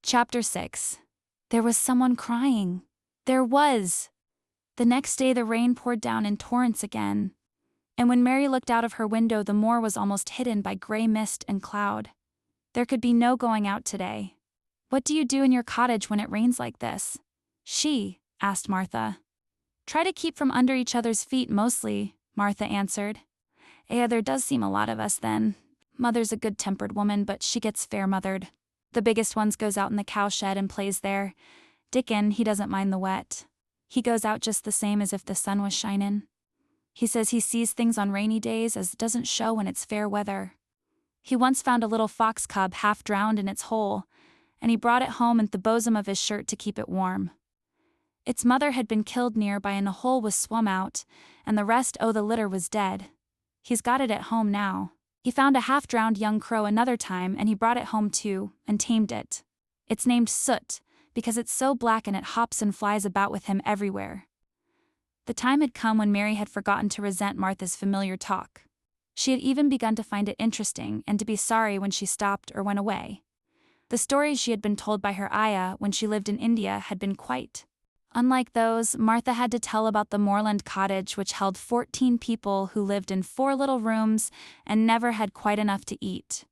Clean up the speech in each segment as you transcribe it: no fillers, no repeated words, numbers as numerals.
Chapter 6. There was someone crying. There was! The next day the rain poured down in torrents again. And when Mary looked out of her window, the moor was almost hidden by gray mist and cloud. There could be no going out today. "What do you do in your cottage when it rains like this?" She asked Martha. "Try to keep from under each other's feet mostly," Martha answered. There does seem a lot of us then. Mother's a good-tempered woman, but she gets fair-mothered. The biggest ones goes out in the cowshed and plays there. Dickon, he doesn't mind the wet. He goes out just the same as if the sun was shinin'. He says he sees things on rainy days as doesn't show when it's fair weather. He once found a little fox cub half drowned in its hole, and he brought it home in the bosom of his shirt to keep it warm. Its mother had been killed nearby and the hole was swum out, and the rest the litter was dead. He's got it at home now. He found a half-drowned young crow another time and he brought it home too, and tamed it. It's named Soot, because it's so black and it hops and flies about with him everywhere. The time had come when Mary had forgotten to resent Martha's familiar talk. She had even begun to find it interesting and to be sorry when she stopped or went away. The stories she had been told by her ayah when she lived in India had been quite unlike those Martha had to tell about the moorland cottage which held 14 people who lived in 4 little rooms and never had quite enough to eat.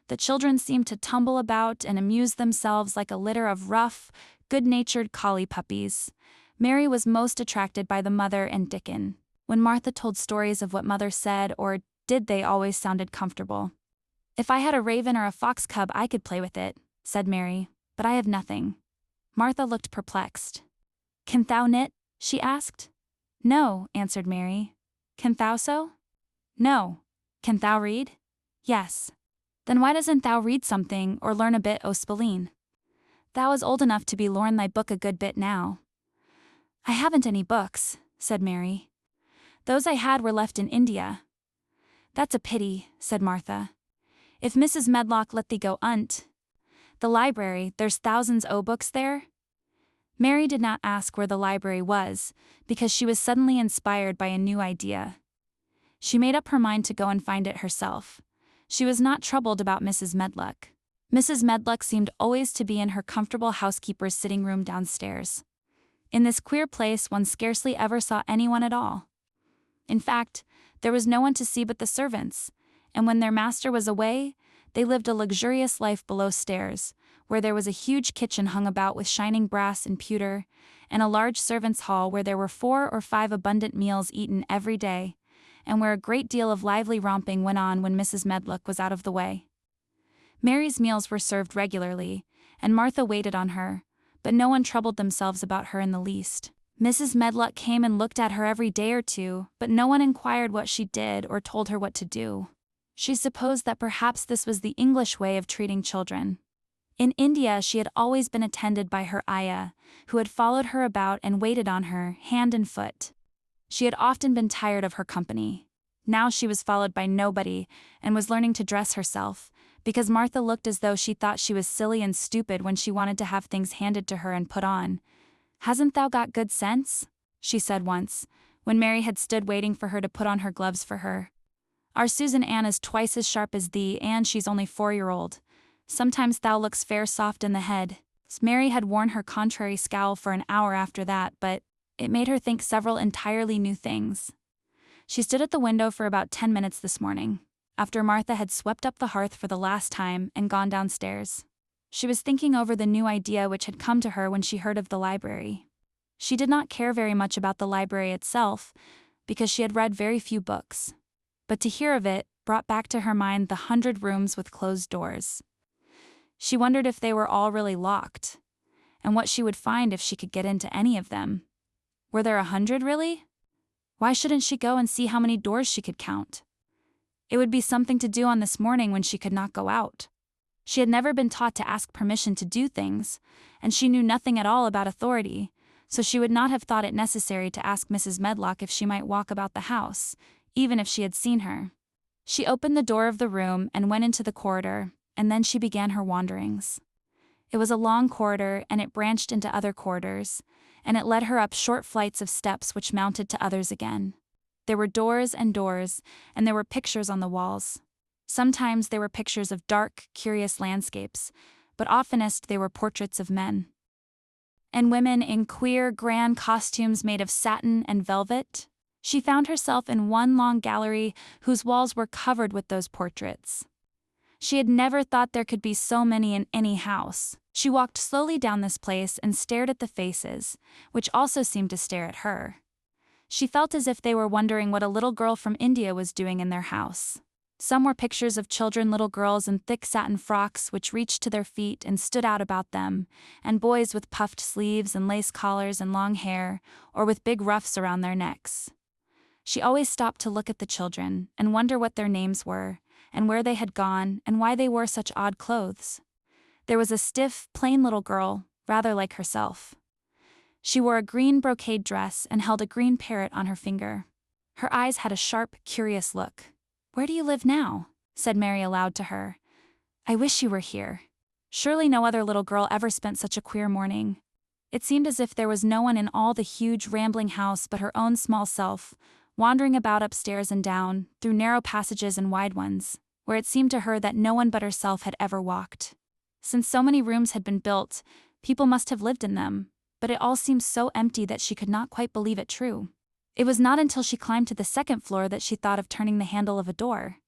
The children seemed to tumble about and amuse themselves like a litter of rough, good-natured collie puppies. Mary was most attracted by the mother and Dickon. When Martha told stories of what mother said or did, they always sounded comfortable. "If I had a raven or a fox cub I could play with it," said Mary, "but I have nothing." Martha looked perplexed. "Can thou knit?" she asked. "No," answered Mary. "Can thou sew?" "No." "Can thou read?" "Yes." "Then why doesn't thou read something or learn a bit o' spelling? Thou is old enough to be learn thy book a good bit now." "I haven't any books," said Mary. "Those I had were left in India." "That's a pity," said Martha. "If Mrs. Medlock let thee go the library, there's thousands o' books there." Mary did not ask where the library was, because she was suddenly inspired by a new idea. She made up her mind to go and find it herself. She was not troubled about Mrs. Medlock. Mrs. Medlock seemed always to be in her comfortable housekeeper's sitting room downstairs. In this queer place one scarcely ever saw anyone at all. In fact, there was no one to see but the servants, and when their master was away, they lived a luxurious life below stairs, where there was a huge kitchen hung about with shining brass and pewter, and a large servants' hall where there were 4 or 5 abundant meals eaten every day, and where a great deal of lively romping went on when Mrs. Medlock was out of the way. Mary's meals were served regularly, and Martha waited on her, but no one troubled themselves about her in the least. Mrs. Medlock came and looked at her every day or two, but no one inquired what she did or told her what to do. She supposed that perhaps this was the English way of treating children. In India she had always been attended by her ayah, who had followed her about and waited on her, hand and foot. She had often been tired of her company. Now she was followed by nobody, and was learning to dress herself, because Martha looked as though she thought she was silly and stupid when she wanted to have things handed to her and put on. "Hasn't thou got good sense?" she said once, when Mary had stood waiting for her to put on her gloves for her. "Our Susan Ann is twice as sharp as thee, and she's only 4-year-old. Sometimes thou looks fair soft in the head." Mary had worn her contrary scowl for an hour after that, but it made her think several entirely new things. She stood at the window for about 10 minutes this morning, after Martha had swept up the hearth for the last time and gone downstairs. She was thinking over the new idea which had come to her when she heard of the library. She did not care very much about the library itself, because she had read very few books. But to hear of it brought back to her mind the 100 rooms with closed doors. She wondered if they were all really locked, and what she would find if she could get into any of them. Were there 100 really? Why shouldn't she go and see how many doors she could count? It would be something to do on this morning when she could not go out. She had never been taught to ask permission to do things, and she knew nothing at all about authority, so she would not have thought it necessary to ask Mrs. Medlock if she might walk about the house, even if she had seen her. She opened the door of the room and went into the corridor, and then she began her wanderings. It was a long corridor, and it branched into other corridors, and it led her up short flights of steps which mounted to others again. There were doors, and there were pictures on the walls. Sometimes there were pictures of dark, curious landscapes, but oftenest they were portraits of men and women in queer, grand costumes made of satin and velvet. She found herself in one long gallery whose walls were covered with those portraits. She had never thought there could be so many in any house. She walked slowly down this place and stared at the faces, which also seemed to stare at her. She felt as if they were wondering what a little girl from India was doing in their house. Some were pictures of little girls in thick satin frocks which reached to their feet and stood out about them, and boys with puffed sleeves and lace collars and long hair, or with big ruffs around their necks. She always stopped to look at the children and wonder what their names were, and where they had gone, and why they wore such odd clothes. There was a stiff, plain little girl, rather like herself. She wore a green brocade dress and held a green parrot on her finger. Her eyes had a sharp, curious look. "Where do you live now?" said Mary aloud to her. "I wish you were here." Surely no other little girl ever spent such a queer morning. It seemed as if there was no one in all the huge, rambling house but her own small self, wandering about upstairs and down, through narrow passages and wide ones, where it seemed to her that no one but herself had ever walked. Since so many rooms had been built, people must have lived in them, but it all seemed so empty that she could not quite believe it true. It was not until she climbed to the second floor that she thought of turning the handle of a door.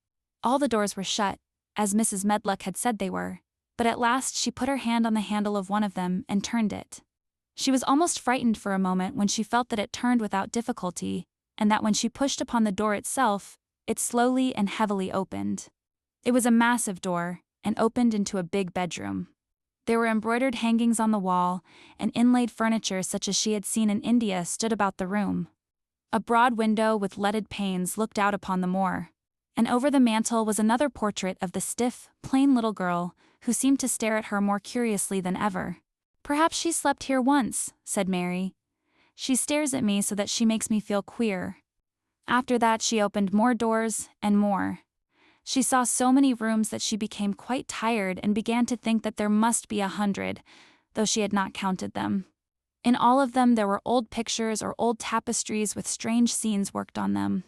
All the doors were shut, as Mrs. Medlock had said they were, but at last she put her hand on the handle of one of them and turned it. She was almost frightened for a moment when she felt that it turned without difficulty, and that when she pushed upon the door itself, it slowly and heavily opened. It was a massive door, and opened into a big bedroom. There were embroidered hangings on the wall, and inlaid furniture such as she had seen in India stood about the room. A broad window with leaded panes looked out upon the moor, and over the mantel was another portrait of the stiff, plain little girl, who seemed to stare at her more curiously than ever. "Perhaps she slept here once," said Mary. "She stares at me so that she makes me feel queer." After that she opened more doors, and more. She saw so many rooms that she became quite tired and began to think that there must be 100, though she had not counted them. In all of them there were old pictures or old tapestries with strange scenes worked on them.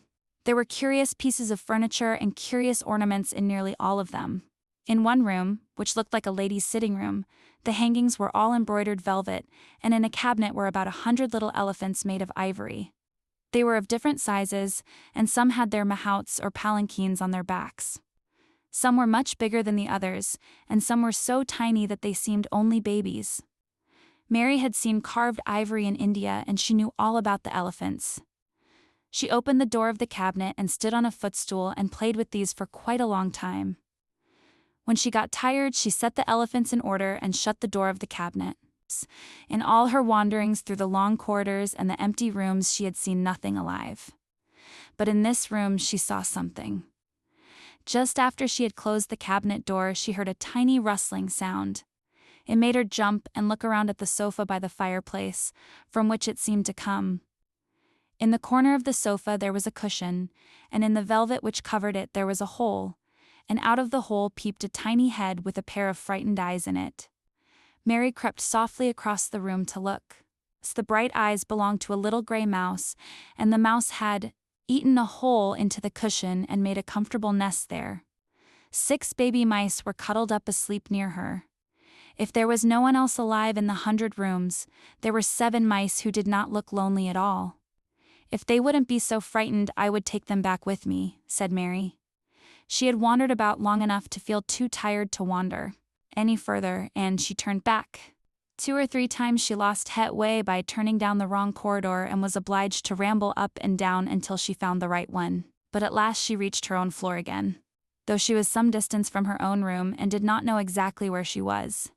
There were curious pieces of furniture and curious ornaments in nearly all of them. In one room, which looked like a lady's sitting room, the hangings were all embroidered velvet, and in a cabinet were about 100 little elephants made of ivory. They were of different sizes, and some had their mahouts or palanquins on their backs. Some were much bigger than the others, and some were so tiny that they seemed only babies. Mary had seen carved ivory in India, and she knew all about the elephants. She opened the door of the cabinet and stood on a footstool and played with these for quite a long time. When she got tired, she set the elephants in order and shut the door of the cabinet. In all her wanderings through the long corridors and the empty rooms, she had seen nothing alive. But in this room she saw something. Just after she had closed the cabinet door, she heard a tiny rustling sound. It made her jump and look around at the sofa by the fireplace, from which it seemed to come. In the corner of the sofa there was a cushion, and in the velvet which covered it there was a hole, and out of the hole peeped a tiny head with a pair of frightened eyes in it. Mary crept softly across the room to look. The bright eyes belonged to a little gray mouse, and the mouse had eaten a hole into the cushion and made a comfortable nest there. 6 baby mice were cuddled up asleep near her. If there was no one else alive in the 100 rooms, there were 7 mice who did not look lonely at all. "If they wouldn't be so frightened, I would take them back with me," said Mary. She had wandered about long enough to feel too tired to wander any further, and she turned back. 2 or 3 times she lost headway by turning down the wrong corridor and was obliged to ramble up and down until she found the right one. But at last she reached her own floor again, though she was some distance from her own room and did not know exactly where she was.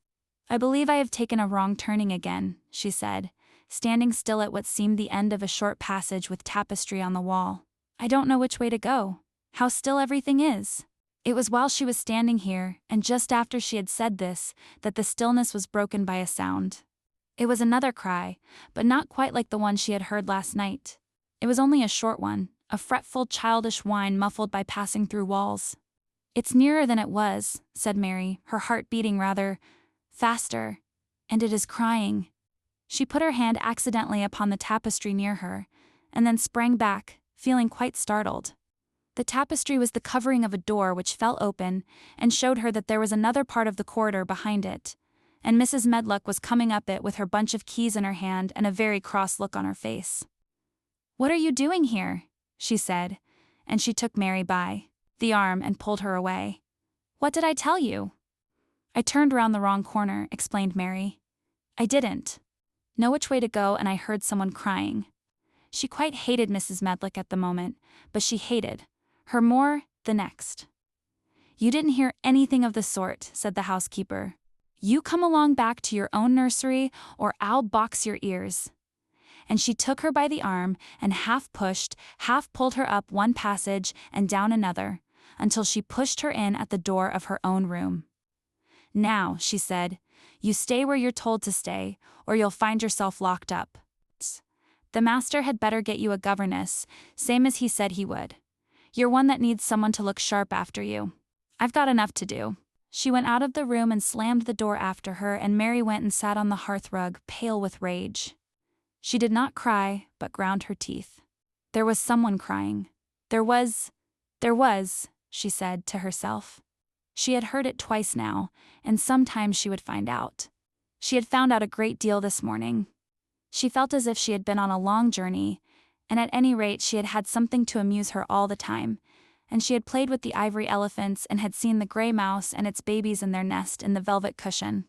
"I believe I have taken a wrong turning again," she said, standing still at what seemed the end of a short passage with tapestry on the wall. "I don't know which way to go. How still everything is." It was while she was standing here, and just after she had said this, that the stillness was broken by a sound. It was another cry, but not quite like the one she had heard last night. It was only a short one, a fretful, childish whine muffled by passing through walls. "It's nearer than it was," said Mary, her heart beating rather faster, "and it is crying." She put her hand accidentally upon the tapestry near her, and then sprang back, feeling quite startled. The tapestry was the covering of a door which fell open and showed her that there was another part of the corridor behind it, and Mrs. Medlock was coming up it with her bunch of keys in her hand and a very cross look on her face. "What are you doing here?" she said, and she took Mary by the arm and pulled her away. "What did I tell you?" "I turned round the wrong corner," explained Mary. "I didn't know which way to go and I heard someone crying." She quite hated Mrs. Medlock at the moment, but she hated her more the next. "You didn't hear anything of the sort," said the housekeeper. "You come along back to your own nursery or I'll box your ears." And she took her by the arm and half pushed, half pulled her up one passage and down another, until she pushed her in at the door of her own room. "Now," she said, "you stay where you're told to stay, or you'll find yourself locked up. The master had better get you a governess, same as he said he would. You're one that needs someone to look sharp after you. I've got enough to do." She went out of the room and slammed the door after her, and Mary went and sat on the hearthrug, pale with rage. She did not cry, but ground her teeth. There was someone crying. There was, she said to herself. She had heard it twice now, and sometimes she would find out. She had found out a great deal this morning. She felt as if she had been on a long journey, and at any rate she had had something to amuse her all the time, and she had played with the ivory elephants and had seen the gray mouse and its babies in their nest in the velvet cushion.